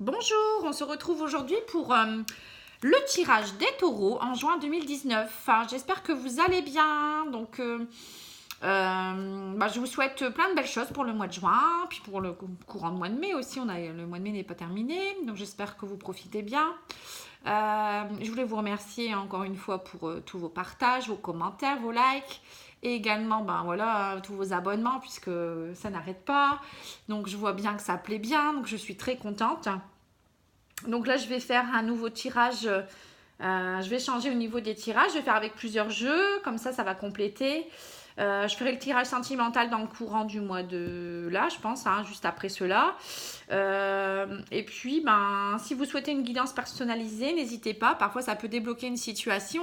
Bonjour, on se retrouve aujourd'hui pour le tirage des taureaux en juin 2019. J'espère que vous allez bien. Je vous souhaite plein de belles choses pour le mois de juin, puis pour le courant de mois de mai aussi. Le mois de mai n'est pas terminé, donc j'espère que vous profitez bien. Je voulais vous remercier encore une fois pour tous vos partages, vos commentaires, vos likes. Et également, tous vos abonnements, puisque ça n'arrête pas. Donc, je vois bien que ça plaît bien. Donc, je suis très contente. Donc là, je vais faire un nouveau tirage. Je vais changer au niveau des tirages. Je vais faire avec plusieurs jeux. Comme ça va compléter. Je ferai le tirage sentimental dans le courant du mois de là, je pense, juste après cela. Et puis, si vous souhaitez une guidance personnalisée, n'hésitez pas. Parfois, ça peut débloquer une situation.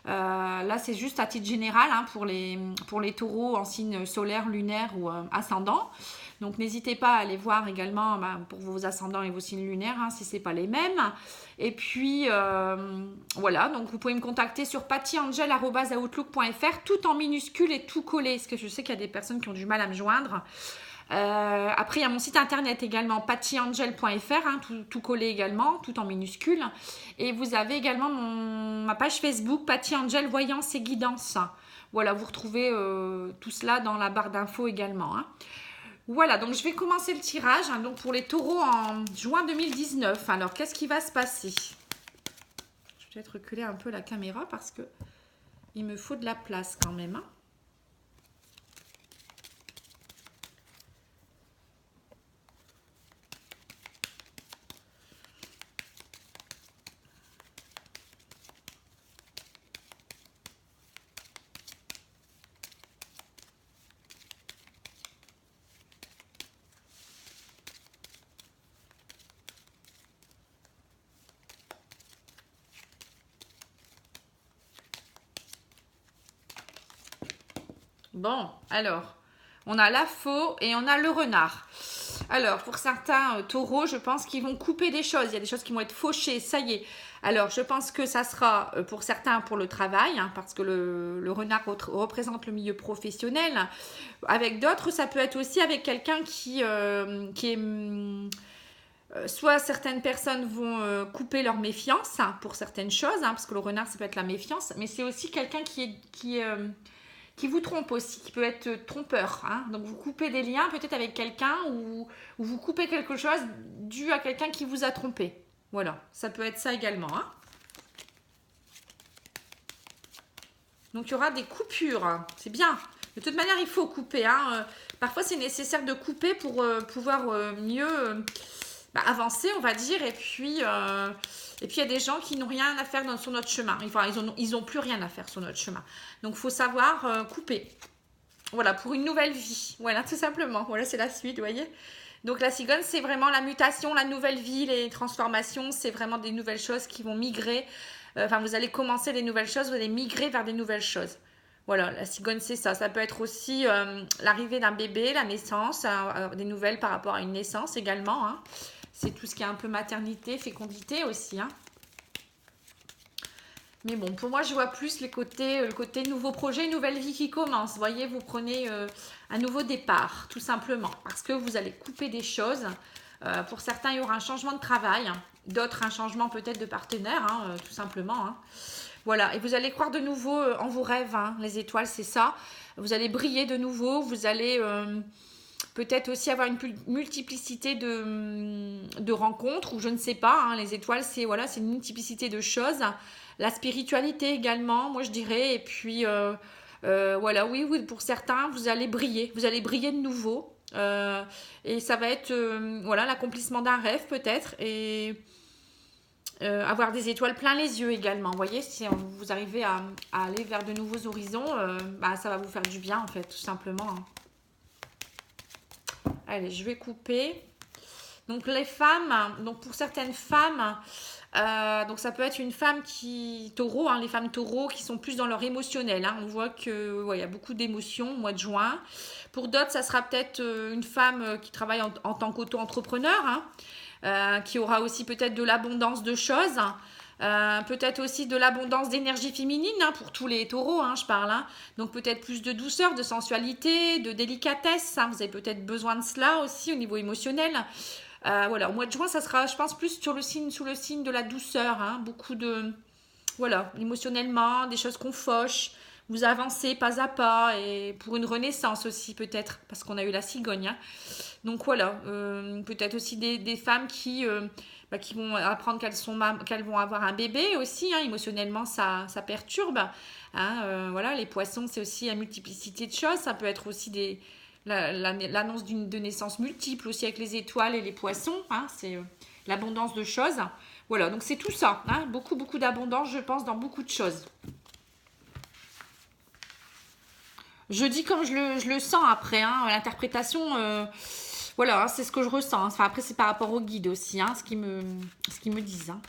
Là, c'est juste à titre général pour les taureaux en signe solaire, lunaire ou ascendant. Donc, n'hésitez pas à aller voir également pour vos ascendants et vos signes lunaires, si ce n'est pas les mêmes. Et puis, voilà. Donc, vous pouvez me contacter sur pattyangel@outlook.fr, tout en minuscule et tout collé. Parce que je sais qu'il y a des personnes qui ont du mal à me joindre. Après, il y a mon site internet également, pattyangel.fr, tout collé également, tout en minuscule. Et vous avez également ma page Facebook, Patty Angel Voyance et Guidance. Voilà, vous retrouvez tout cela dans la barre d'infos également. Voilà, donc je vais commencer le tirage donc pour les taureaux en juin 2019. Alors, qu'est-ce qui va se passer? Je vais peut-être reculer un peu la caméra parce que il me faut de la place quand même. Bon, alors, on a la faux et on a le renard. Alors, pour certains taureaux, je pense qu'ils vont couper des choses. Il y a des choses qui vont être fauchées, ça y est. Alors, je pense que ça sera pour certains pour le travail, parce que le renard représente le milieu professionnel. Avec d'autres, ça peut être aussi avec quelqu'un qui est... soit certaines personnes vont couper leur méfiance pour certaines choses, parce que le renard, ça peut être la méfiance, mais c'est aussi quelqu'un qui vous trompe aussi, qui peut être trompeur. Donc vous coupez des liens peut-être avec quelqu'un ou vous coupez quelque chose dû à quelqu'un qui vous a trompé. Voilà, ça peut être ça également. Donc il y aura des coupures, c'est bien. De toute manière, il faut couper. Parfois, c'est nécessaire de couper pour pouvoir mieux avancer, on va dire. Et puis, il y a des gens qui n'ont rien à faire sur notre chemin. Enfin, ils n'ont plus rien à faire sur notre chemin. Donc, il faut savoir couper. Voilà, pour une nouvelle vie. Voilà, tout simplement. Voilà, c'est la suite, vous voyez. Donc, la cigogne, c'est vraiment la mutation, la nouvelle vie, les transformations. C'est vraiment des nouvelles choses qui vont migrer. Vous allez commencer des nouvelles choses, vous allez migrer vers des nouvelles choses. Voilà, la cigogne, c'est ça. Ça peut être aussi l'arrivée d'un bébé, la naissance, des nouvelles par rapport à une naissance également. C'est tout ce qui est un peu maternité, fécondité aussi. Mais bon, pour moi, je vois plus le côté nouveau projet, nouvelle vie qui commence. Vous voyez, vous prenez un nouveau départ, tout simplement. Parce que vous allez couper des choses. Pour certains, il y aura un changement de travail. D'autres, un changement peut-être de partenaire, tout simplement. Voilà, et vous allez croire de nouveau en vos rêves. Les étoiles, c'est ça. Vous allez briller de nouveau. Vous allez... peut-être aussi avoir une multiplicité de rencontres, ou je ne sais pas. Les étoiles, c'est une multiplicité de choses. La spiritualité également, moi je dirais. Et puis, oui, pour certains, vous allez briller. Vous allez briller de nouveau. Et ça va être l'accomplissement d'un rêve peut-être. Et avoir des étoiles plein les yeux également. Vous voyez, si vous arrivez à aller vers de nouveaux horizons, ça va vous faire du bien en fait, tout simplement. Allez, je vais couper. Donc les femmes, donc pour certaines femmes, donc ça peut être une femme taureau, les femmes taureaux qui sont plus dans leur émotionnel. On voit que y a beaucoup d'émotions au mois de juin. Pour d'autres, ça sera peut-être une femme qui travaille en tant qu'auto-entrepreneur, qui aura aussi peut-être de l'abondance de choses. Peut-être aussi de l'abondance d'énergie féminine pour tous les taureaux, je parle. Donc peut-être plus de douceur, de sensualité, de délicatesse. Vous avez peut-être besoin de cela aussi au niveau émotionnel. Voilà, au mois de juin, ça sera, je pense, plus sur sous le signe de la douceur. Hein, beaucoup de, voilà, émotionnellement, des choses qu'on fauche. Vous avancez pas à pas et pour une renaissance aussi peut-être, parce qu'on a eu la cigogne. Hein. Donc voilà, peut-être aussi des femmes qui vont apprendre qu'elles vont avoir un bébé aussi. Hein, émotionnellement, ça perturbe. Hein, voilà, les poissons, c'est aussi une multiplicité de choses. Ça peut être aussi l'annonce de naissance multiple aussi avec les étoiles et les poissons. Hein, c'est l'abondance de choses. Voilà, donc c'est tout ça. Hein, beaucoup, beaucoup d'abondance, je pense, dans beaucoup de choses. Je dis comme je le sens après, hein, l'interprétation, voilà, hein, c'est ce que je ressens. Hein. Enfin, après, c'est par rapport au guide aussi, hein, ce qu'ils me disent. Hein.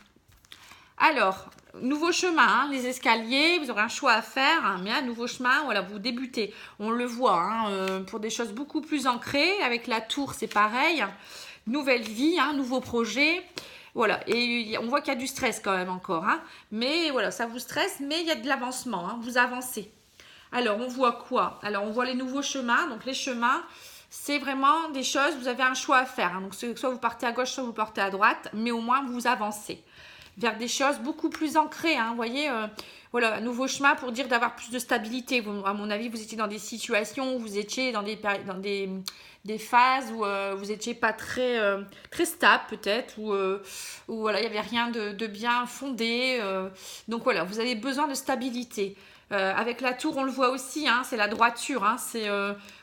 Alors, nouveau chemin, hein, les escaliers, vous aurez un choix à faire, hein, mais un nouveau chemin, voilà, vous débutez. On le voit, hein, pour des choses beaucoup plus ancrées. Avec la tour, c'est pareil. Nouvelle vie, hein, nouveau projet. Voilà, et on voit qu'il y a du stress quand même encore. Hein, mais voilà, ça vous stresse, mais il y a de l'avancement, hein, vous avancez. Alors, on voit quoi? Alors, on voit les nouveaux chemins. Donc, les chemins, c'est vraiment des choses, vous avez un choix à faire. Hein. Donc, soit vous partez à gauche, soit vous partez à droite, mais au moins, vous avancez vers des choses beaucoup plus ancrées. Hein. Vous voyez, voilà, un nouveau chemin pour dire d'avoir plus de stabilité. Vous, à mon avis, vous étiez dans des situations où vous étiez dans des phases où vous n'étiez pas très stable peut-être, où voilà, il n'y avait rien de bien fondé. Donc, voilà, vous avez besoin de stabilité. Avec la tour, on le voit aussi, hein, c'est la droiture. Hein,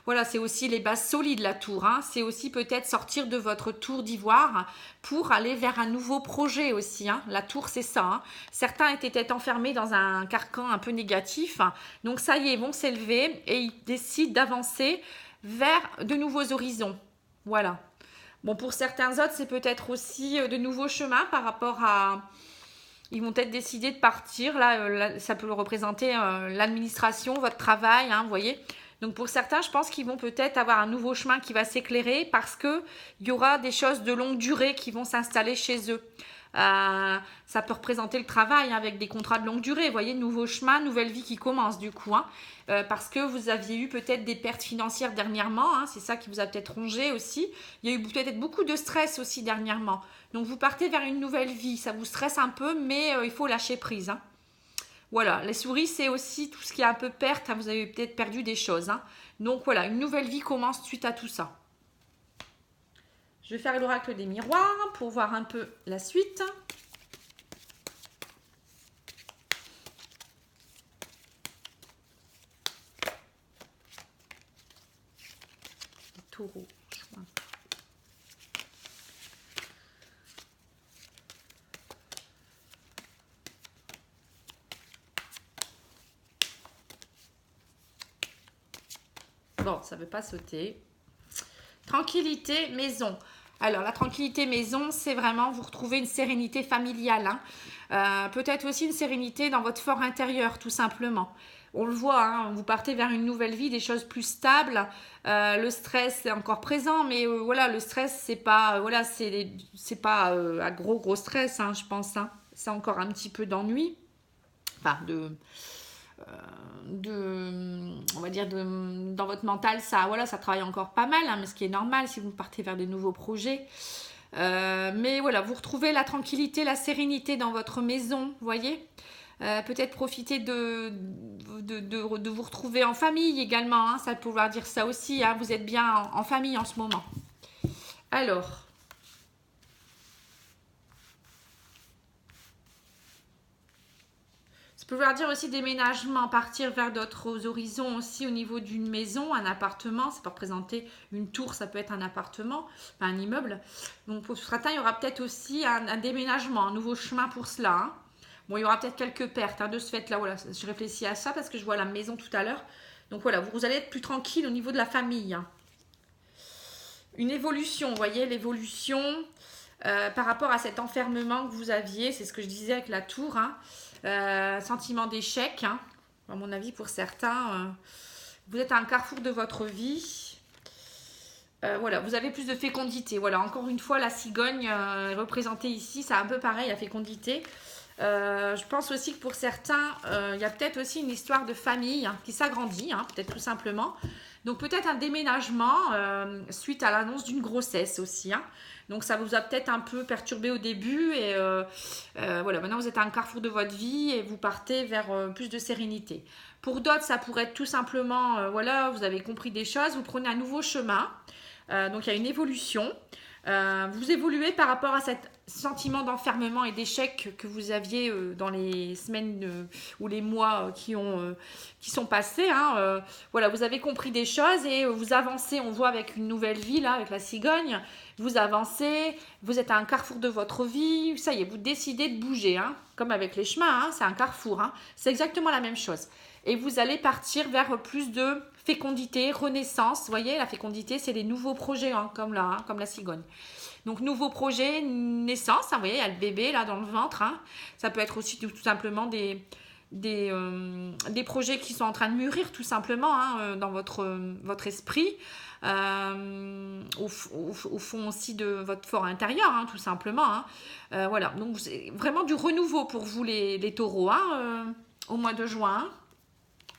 voilà, c'est aussi les bases solides, la tour. Hein, c'est aussi peut-être sortir de votre tour d'ivoire pour aller vers un nouveau projet aussi. Hein. La tour, c'est ça. Hein. Certains étaient peut-être enfermés dans un carcan un peu négatif. Hein. Donc ça y est, ils vont s'élever et ils décident d'avancer vers de nouveaux horizons. Voilà. Bon, pour certains autres, c'est peut-être aussi de nouveaux chemins par rapport à... Ils vont peut-être décider de partir. Là, ça peut le représenter l'administration, votre travail, hein, vous voyez. Donc pour certains, je pense qu'ils vont peut-être avoir un nouveau chemin qui va s'éclairer parce qu'il y aura des choses de longue durée qui vont s'installer chez eux. Ça peut représenter le travail, hein, avec des contrats de longue durée. Vous voyez, nouveau chemin, nouvelle vie qui commence du coup. Hein, parce que vous aviez eu peut-être des pertes financières dernièrement. Hein, c'est ça qui vous a peut-être rongé aussi. Il y a eu peut-être beaucoup de stress aussi dernièrement. Donc vous partez vers une nouvelle vie. Ça vous stresse un peu, mais il faut lâcher prise. Hein. Voilà, les souris, c'est aussi tout ce qui est un peu perte. Hein, vous avez peut-être perdu des choses. Hein. Donc voilà, une nouvelle vie commence suite à tout ça. Je vais faire l'oracle des miroirs pour voir un peu la suite. Taureau. Bon, ça ne veut pas sauter. Tranquillité, maison. Alors, la tranquillité maison, c'est vraiment vous retrouver une sérénité familiale. Hein. Peut-être aussi une sérénité dans votre fort intérieur, tout simplement. On le voit, hein, vous partez vers une nouvelle vie, des choses plus stables. Le stress est encore présent, mais voilà, le stress, c'est pas, voilà, c'est pas un gros stress, hein, je pense. Hein. C'est encore un petit peu d'ennui. Enfin, on va dire dans votre mental, ça travaille encore pas mal, hein, mais ce qui est normal si vous partez vers de nouveaux projets. Mais voilà, vous retrouvez la tranquillité, la sérénité dans votre maison, vous voyez. Peut-être profiter de vous retrouver en famille également, hein, ça peut vouloir dire ça aussi, hein, vous êtes bien en famille en ce moment. Alors, ça peut vouloir dire aussi déménagement, partir vers d'autres horizons aussi au niveau d'une maison, un appartement. Ça peut représenter une tour, ça peut être un appartement, un immeuble. Donc pour certains, il y aura peut-être aussi un déménagement, un nouveau chemin pour cela. Hein. Bon, il y aura peut-être quelques pertes, hein, de ce fait-là. Voilà, je réfléchis à ça parce que je vois la maison tout à l'heure. Donc voilà, vous allez être plus tranquille au niveau de la famille. Hein. Une évolution, vous voyez, l'évolution par rapport à cet enfermement que vous aviez. C'est ce que je disais avec la tour, hein. Sentiment d'échec, hein, à mon avis pour certains. Vous êtes à un carrefour de votre vie. Voilà, vous avez plus de fécondité. Voilà, encore une fois, la cigogne représentée ici, c'est un peu pareil, la fécondité. Je pense aussi que pour certains, il y a peut-être aussi une histoire de famille, hein, qui s'agrandit, hein, peut-être tout simplement. Donc peut-être un déménagement suite à l'annonce d'une grossesse aussi. Hein. Donc ça vous a peut-être un peu perturbé au début et voilà, maintenant vous êtes à un carrefour de votre vie et vous partez vers plus de sérénité. Pour d'autres, ça pourrait être tout simplement, voilà, vous avez compris des choses, vous prenez un nouveau chemin. Donc il y a une évolution. Vous évoluez par rapport à cet sentiment d'enfermement et d'échec que vous aviez dans les semaines ou les mois qui sont passés. Hein. Voilà, vous avez compris des choses et vous avancez, on voit avec une nouvelle vie, là, avec la cigogne. Vous avancez, vous êtes à un carrefour de votre vie, ça y est, vous décidez de bouger, hein. Comme avec les chemins, hein, c'est un carrefour. Hein. C'est exactement la même chose. Et vous allez partir vers plus de fécondité, renaissance. Vous voyez, la fécondité, c'est les nouveaux projets, hein, comme la cigogne. Donc, nouveaux projets, naissance, hein, vous voyez, il y a le bébé là dans le ventre. Hein. Ça peut être aussi tout simplement des projets qui sont en train de mûrir, tout simplement, hein, dans votre esprit. Au fond aussi de votre fort intérieur, hein, tout simplement. Hein. Voilà, donc c'est vraiment du renouveau pour vous les taureaux, hein, au mois de juin.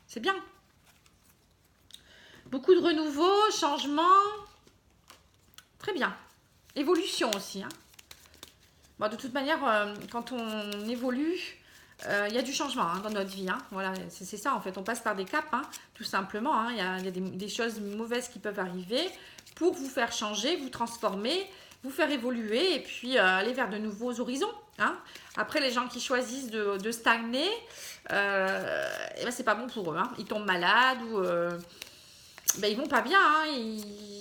C'est bien. Beaucoup de renouveau, changement. Très bien. Évolution aussi. Hein. Bon, de toute manière, quand on évolue, il y a du changement hein, dans notre vie. Hein. Voilà, c'est ça en fait. On passe par des caps, hein, tout simplement. Hein. Il y a des choses mauvaises qui peuvent arriver pour vous faire changer, vous transformer, vous faire évoluer et puis aller vers de nouveaux horizons. Hein. Après, les gens qui choisissent de stagner, eh ben, c'est pas bon pour eux. Hein. Ils tombent malades ou ben, ils vont pas bien. Hein.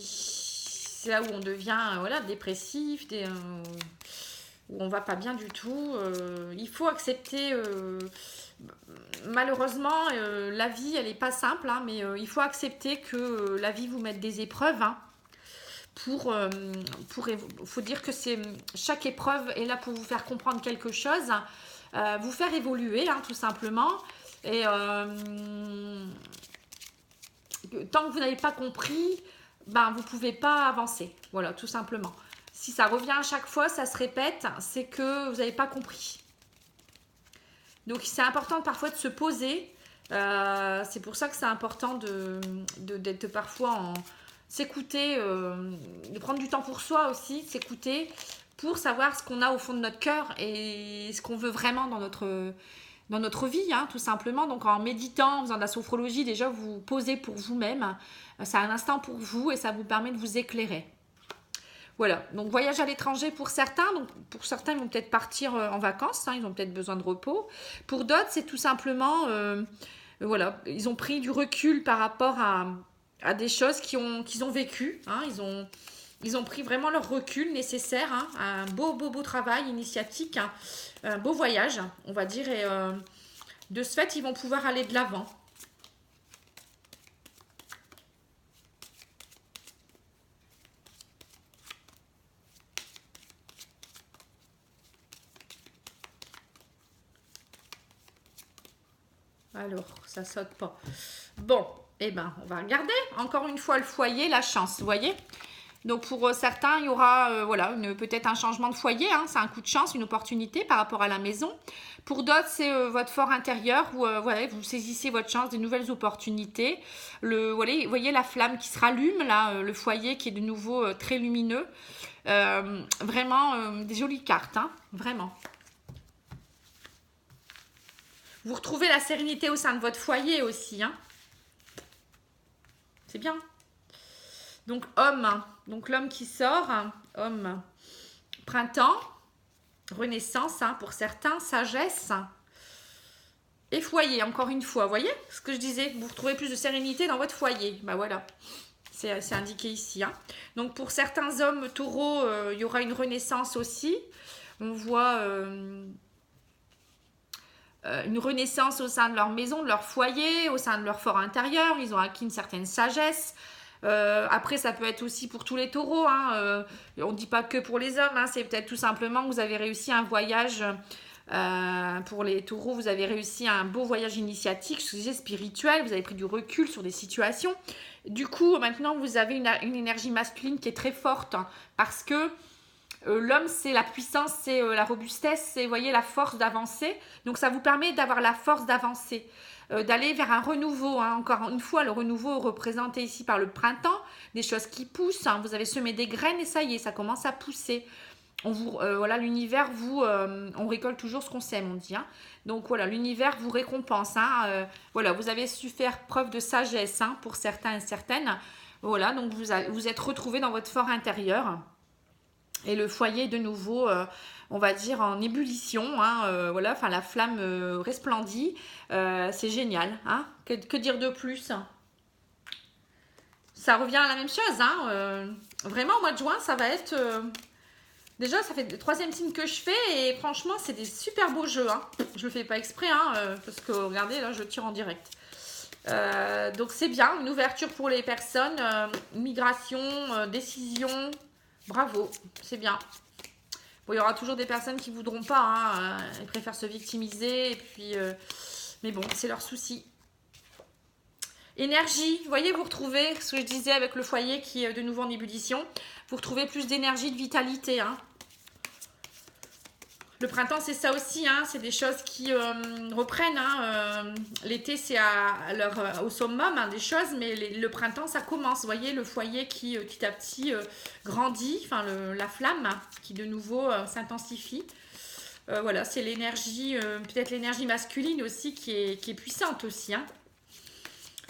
C'est là où on devient voilà, dépressif, où on va pas bien du tout. Il faut accepter. Malheureusement, la vie, elle est pas simple, hein, mais il faut accepter que la vie vous mette des épreuves. Hein, faut dire que chaque épreuve est là pour vous faire comprendre quelque chose, vous faire évoluer, hein, tout simplement. Et tant que vous n'avez pas compris, ben, vous ne pouvez pas avancer. Voilà, tout simplement. Si ça revient à chaque fois, ça se répète, c'est que vous n'avez pas compris. Donc, c'est important parfois de se poser. C'est pour ça que c'est important d'être parfois s'écouter, de prendre du temps pour soi aussi, s'écouter pour savoir ce qu'on a au fond de notre cœur et ce qu'on veut vraiment dans notre vie, hein, tout simplement. Donc en méditant, en faisant de la sophrologie, déjà vous posez pour vous-même. C'est un instant pour vous et ça vous permet de vous éclairer. Voilà, donc voyage à l'étranger pour certains. Donc pour certains, ils vont peut-être partir en vacances, hein, ils ont peut-être besoin de repos. Pour d'autres, c'est tout simplement, voilà, ils ont pris du recul par rapport à des choses qu'ils ont vécues. Hein, ils ont pris vraiment leur recul nécessaire, hein, un beau travail initiatique, hein, un beau voyage, on va dire, et de ce fait, ils vont pouvoir aller de l'avant. Alors, ça saute pas. Bon, eh ben, on va regarder. Encore une fois, le foyer, la chance, vous voyez ? Donc pour certains, il y aura voilà, peut-être un changement de foyer, hein, c'est un coup de chance, une opportunité par rapport à la maison. Pour d'autres, c'est votre fort intérieur où voilà, vous saisissez votre chance, des nouvelles opportunités. Voilà, vous voyez la flamme qui se rallume, là, le foyer qui est de nouveau très lumineux. Vraiment des jolies cartes, hein, vraiment. Vous retrouvez la sérénité au sein de votre foyer aussi. Hein. C'est bien. Donc, homme. Donc, l'homme qui sort. Homme. Printemps. Renaissance, hein, pour certains. Sagesse. Et foyer, encore une fois. Vous voyez ce que je disais? Vous retrouvez plus de sérénité dans votre foyer. Ben voilà. C'est indiqué ici. Hein. Donc, pour certains hommes taureaux, il y aura une renaissance aussi. On voit... une renaissance au sein de leur maison, de leur foyer, au sein de leur fort intérieur. Ils ont acquis une certaine sagesse. Après, ça peut être aussi pour tous les taureaux. Hein. On ne dit pas que pour les hommes. Hein. C'est peut-être tout simplement que vous avez réussi un voyage. Pour les taureaux, vous avez réussi un beau voyage initiatique, spirituel. Vous avez pris du recul sur des situations. Du coup, maintenant, vous avez une énergie masculine qui est très forte. Hein, parce que L'homme, c'est la puissance, c'est la robustesse, c'est, vous voyez, la force d'avancer. Donc, ça vous permet d'avoir la force d'avancer, d'aller vers un renouveau. Hein. Encore une fois, le renouveau représenté ici par le printemps, des choses qui poussent. Hein. Vous avez semé des graines et ça y est, ça commence à pousser. Voilà, l'univers on récolte toujours ce qu'on sème, on dit. Hein. Donc voilà, l'univers vous récompense. Hein. Voilà, vous avez su faire preuve de sagesse, hein, pour certains et certaines. Voilà, donc vous êtes retrouvés dans votre fort intérieur. Et le foyer de nouveau, on va dire en ébullition. Hein, voilà, enfin la flamme resplendit. C'est génial. Hein. Que dire de plus? Ça revient à la même chose. Hein. Vraiment, au mois de juin, ça va être... Déjà, ça fait le 3e signe que je fais et franchement, c'est des super beaux jeux. Hein. Je le fais pas exprès, hein, parce que regardez, là, je tire en direct. Donc, c'est bien. Une ouverture pour les personnes. Migration, décision. Bravo, c'est bien. Bon, il y aura toujours des personnes qui ne voudront pas. Hein, elles préfèrent se victimiser. Et puis, mais bon, c'est leur souci. Énergie, vous voyez, vous retrouvez ce que je disais avec le foyer qui est de nouveau en ébullition. Vous retrouvez plus d'énergie, de vitalité. Hein. Le printemps, c'est ça aussi. Hein. C'est des choses qui reprennent. Hein. L'été, c'est au summum, hein, des choses. Mais le printemps, ça commence. Vous voyez, le foyer qui, petit à petit, grandit. Enfin, la flamme qui, de nouveau, s'intensifie. Voilà, c'est l'énergie, peut-être l'énergie masculine aussi qui est puissante aussi. Hein.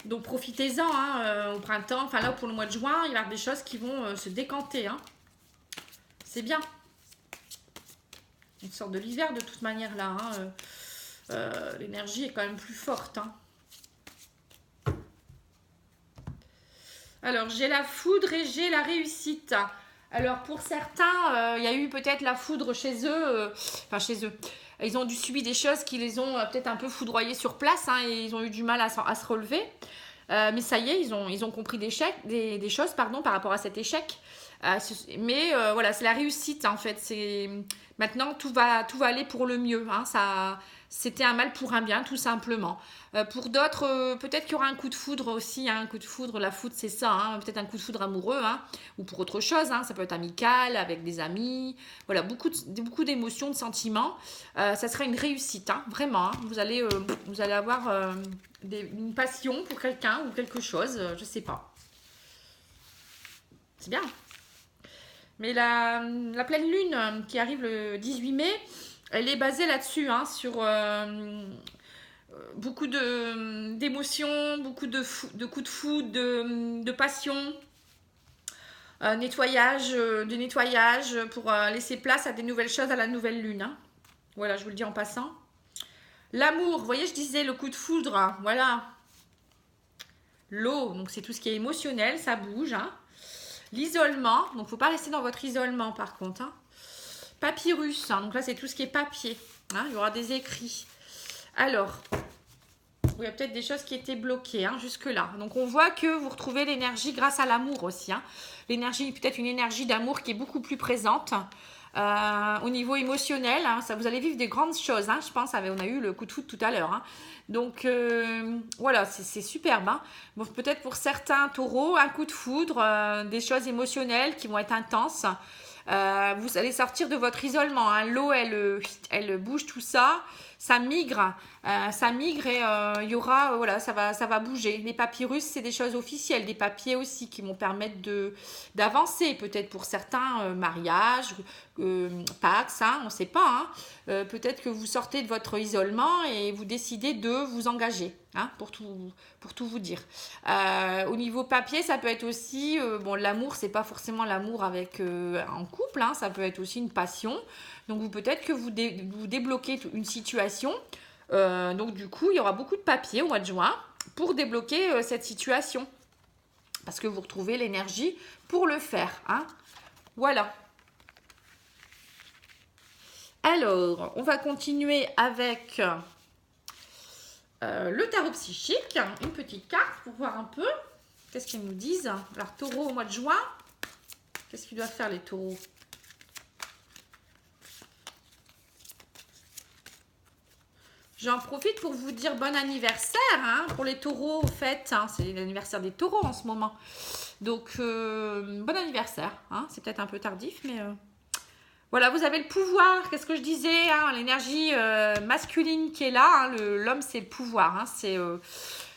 Donc profitez-en hein, au printemps, enfin là pour le mois de juin, il va y avoir des choses qui vont se décanter. Hein. C'est bien. Une sorte de l'hiver de toute manière là. Hein. L'énergie est quand même plus forte. Hein. Alors j'ai la foudre et j'ai la réussite. Alors pour certains, il y a eu peut-être la foudre chez eux. Enfin chez eux. Ils ont dû subir des choses qui les ont peut-être un peu foudroyés sur place hein, et ils ont eu du mal à se relever. Mais ça y est, ils ont compris des choses par rapport à cet échec. Mais voilà, c'est la réussite en fait. Maintenant, tout va aller pour le mieux. Hein, c'était un mal pour un bien, tout simplement. Pour d'autres, peut-être qu'il y aura un coup de foudre aussi. Hein, un coup de foudre, la foudre, c'est ça. Hein, peut-être un coup de foudre amoureux hein, ou pour autre chose. Hein, ça peut être amical, avec des amis. Voilà, beaucoup d'émotions, de sentiments. Ça sera une réussite, hein, vraiment. Hein, vous allez avoir une passion pour quelqu'un ou quelque chose. Je sais pas. C'est bien. Mais la pleine lune qui arrive le 18 mai, elle est basée là-dessus, hein, sur beaucoup d'émotions, beaucoup de coups de foudre, de passion, nettoyage pour laisser place à des nouvelles choses à la nouvelle lune. Hein. Voilà, je vous le dis en passant. L'amour, vous voyez, je disais le coup de foudre, hein, voilà. L'eau, donc c'est tout ce qui est émotionnel, ça bouge, hein. L'isolement, donc il ne faut pas rester dans votre isolement par contre. Hein. Papyrus, hein, donc là c'est tout ce qui est papier. Hein, il y aura des écrits. Alors, il y a peut-être des choses qui étaient bloquées hein, jusque-là. Donc on voit que vous retrouvez l'énergie grâce à l'amour aussi. Hein. L'énergie, peut-être une énergie d'amour qui est beaucoup plus présente. Au niveau émotionnel, hein, ça, vous allez vivre des grandes choses, hein, je pense. On a eu le coup de foudre tout à l'heure. Hein. Donc, voilà, c'est superbe. Hein. Bon, peut-être pour certains taureaux, un coup de foudre, des choses émotionnelles qui vont être intenses. Vous allez sortir de votre isolement. Hein. L'eau, elle bouge tout ça. Ça migre et il y aura, voilà, ça va bouger. Les papyrus, c'est des choses officielles, des papiers aussi qui vont permettre d'avancer, peut-être pour certains mariages, Pax, hein, on ne sait pas. Hein. Peut-être que vous sortez de votre isolement et vous décidez de vous engager, hein, pour tout vous dire. Au niveau papier, ça peut être aussi, bon, l'amour, c'est pas forcément l'amour avec en couple, hein, ça peut être aussi une passion. Donc peut-être que vous débloquez une situation. Donc du coup, il y aura beaucoup de papier au mois de juin pour débloquer cette situation. Parce que vous retrouvez l'énergie pour le faire. Hein. Voilà. Alors, on va continuer avec le tarot psychique. Une petite carte pour voir un peu. Qu'est-ce qu'ils nous disent? Alors, taureau au mois de juin. Qu'est-ce qu'ils doivent faire les taureaux? J'en profite pour vous dire bon anniversaire hein, pour les taureaux, au fait. Hein, c'est l'anniversaire des taureaux en ce moment. Donc, bon anniversaire. Hein, c'est peut-être un peu tardif, mais Voilà, vous avez le pouvoir, qu'est-ce que je disais, hein, l'énergie masculine qui est là, hein, l'homme c'est le pouvoir, hein,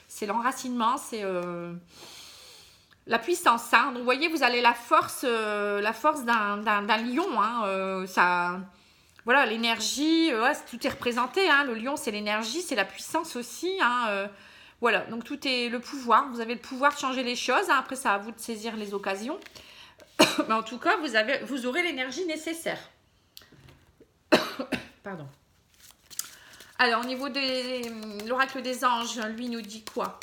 c'est l'enracinement, c'est la puissance. Hein. Donc vous voyez, vous avez la force d'un lion, hein, ça, voilà, l'énergie, ouais, tout est représenté, hein, le lion c'est l'énergie, c'est la puissance aussi, hein, voilà, donc tout est le pouvoir, vous avez le pouvoir de changer les choses, hein, après c'est à vous de saisir les occasions. Mais en tout cas, vous aurez l'énergie nécessaire. Pardon. Alors, au niveau de l'oracle des anges, lui nous dit quoi?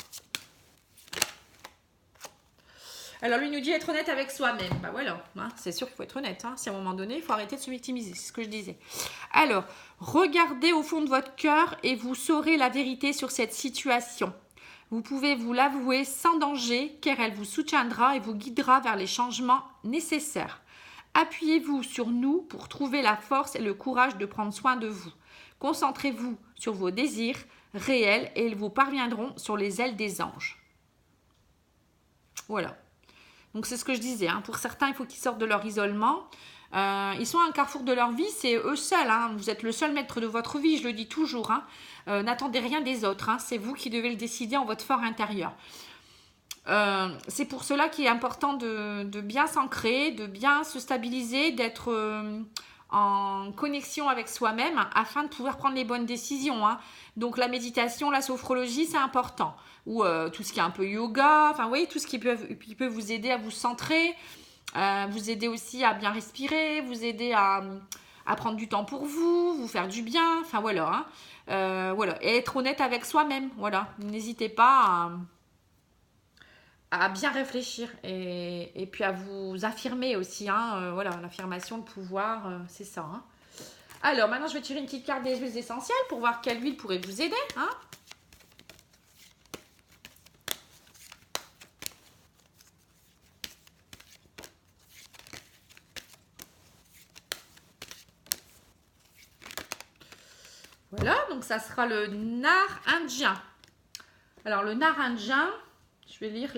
Alors, lui nous dit être honnête avec soi-même. Bah voilà, hein, c'est sûr qu'il faut être honnête. Hein. Si à un moment donné, il faut arrêter de se victimiser. C'est ce que je disais. Alors, regardez au fond de votre cœur et vous saurez la vérité sur cette situation. Vous pouvez vous l'avouer sans danger, car elle vous soutiendra et vous guidera vers les changements nécessaires. Appuyez-vous sur nous pour trouver la force et le courage de prendre soin de vous. Concentrez-vous sur vos désirs réels et ils vous parviendront sur les ailes des anges. Voilà. Donc c'est ce que je disais. Hein. Pour certains, il faut qu'ils sortent de leur isolement. Ils sont à un carrefour de leur vie, c'est eux seuls. Hein. Vous êtes le seul maître de votre vie, je le dis toujours. Hein. N'attendez rien des autres. Hein. C'est vous qui devez le décider en votre fort intérieur. C'est pour cela qu'il est important de bien s'ancrer, de bien se stabiliser, d'être en connexion avec soi-même afin de pouvoir prendre les bonnes décisions. Hein. Donc la méditation, la sophrologie, c'est important. Ou tout ce qui est un peu yoga, enfin vous voyez, tout ce qui peut vous aider à vous centrer, vous aider aussi à bien respirer, vous aider à prendre du temps pour vous, vous faire du bien, enfin voilà. Hein. Voilà. Et être honnête avec soi-même, voilà. N'hésitez pas à bien réfléchir et puis à vous affirmer aussi. Hein, voilà, l'affirmation, le pouvoir, c'est ça. Hein. Alors, maintenant, je vais tirer une petite carte des huiles essentielles pour voir quelle huile pourrait vous aider. Hein. Voilà, donc ça sera le nard indien. Alors, le nard indien, je vais lire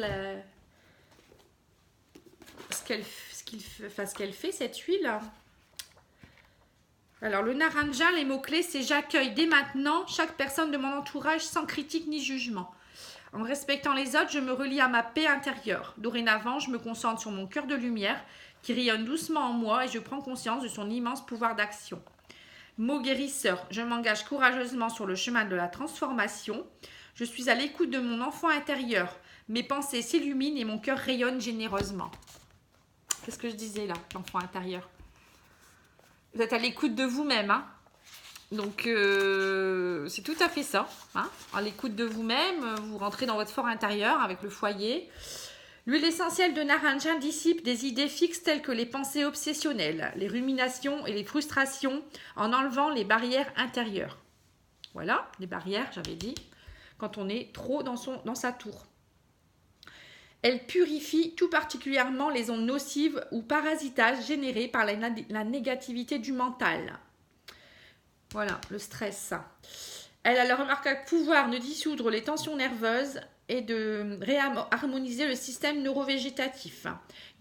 ce qu'elle fait, cette huile. Alors, le nard indien, les mots-clés, c'est « J'accueille dès maintenant chaque personne de mon entourage sans critique ni jugement. En respectant les autres, je me relie à ma paix intérieure. Dorénavant, je me concentre sur mon cœur de lumière qui rayonne doucement en moi et je prends conscience de son immense pouvoir d'action. Mot guérisseur, je m'engage courageusement sur le chemin de la transformation. Je suis à l'écoute de mon enfant intérieur. Mes pensées s'illuminent et mon cœur rayonne généreusement. » Qu'est-ce que je disais là, l'enfant intérieur? Vous êtes à l'écoute de vous-même. Hein. Donc, c'est tout à fait ça. Hein. À l'écoute de vous-même, vous rentrez dans votre fort intérieur avec le foyer. L'huile essentielle de nard indien dissipe des idées fixes telles que les pensées obsessionnelles, les ruminations et les frustrations en enlevant les barrières intérieures. Voilà, les barrières, j'avais dit, quand on est trop dans sa tour. Elle purifie tout particulièrement les ondes nocives ou parasitages générées par la négativité du mental. Voilà, le stress. Elle a le remarquable pouvoir de dissoudre les tensions nerveuses et de réharmoniser le système neurovégétatif.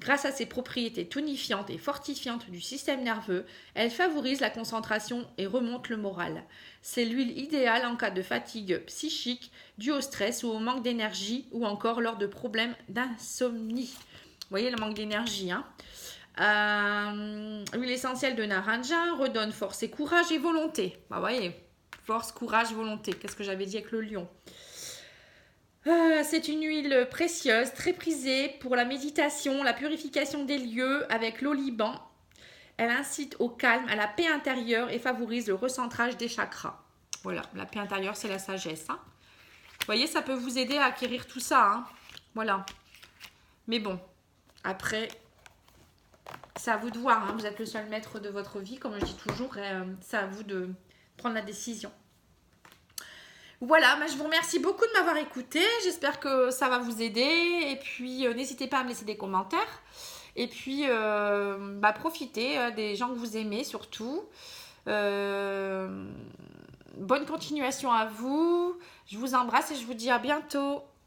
Grâce à ses propriétés tonifiantes et fortifiantes du système nerveux, elle favorise la concentration et remonte le moral. C'est l'huile idéale en cas de fatigue psychique due au stress ou au manque d'énergie ou encore lors de problèmes d'insomnie. Vous voyez le manque d'énergie, hein. L'huile essentielle de nard indien redonne force et courage et volonté. Bah, vous voyez, force, courage, volonté. Qu'est-ce que j'avais dit avec le lion? C'est une huile précieuse, très prisée pour la méditation, la purification des lieux avec l'oliban. Elle incite au calme, à la paix intérieure et favorise le recentrage des chakras. Voilà, la paix intérieure, c'est la sagesse. Hein. Vous voyez, ça peut vous aider à acquérir tout ça. Hein. Voilà. Mais bon, après, c'est à vous de voir. Hein. Vous êtes le seul maître de votre vie, comme je dis toujours. C'est à vous de prendre la décision. Voilà, je vous remercie beaucoup de m'avoir écouté. J'espère que ça va vous aider. Et puis, n'hésitez pas à me laisser des commentaires. Et puis, profitez des gens que vous aimez surtout. Bonne continuation à vous. Je vous embrasse et je vous dis à bientôt.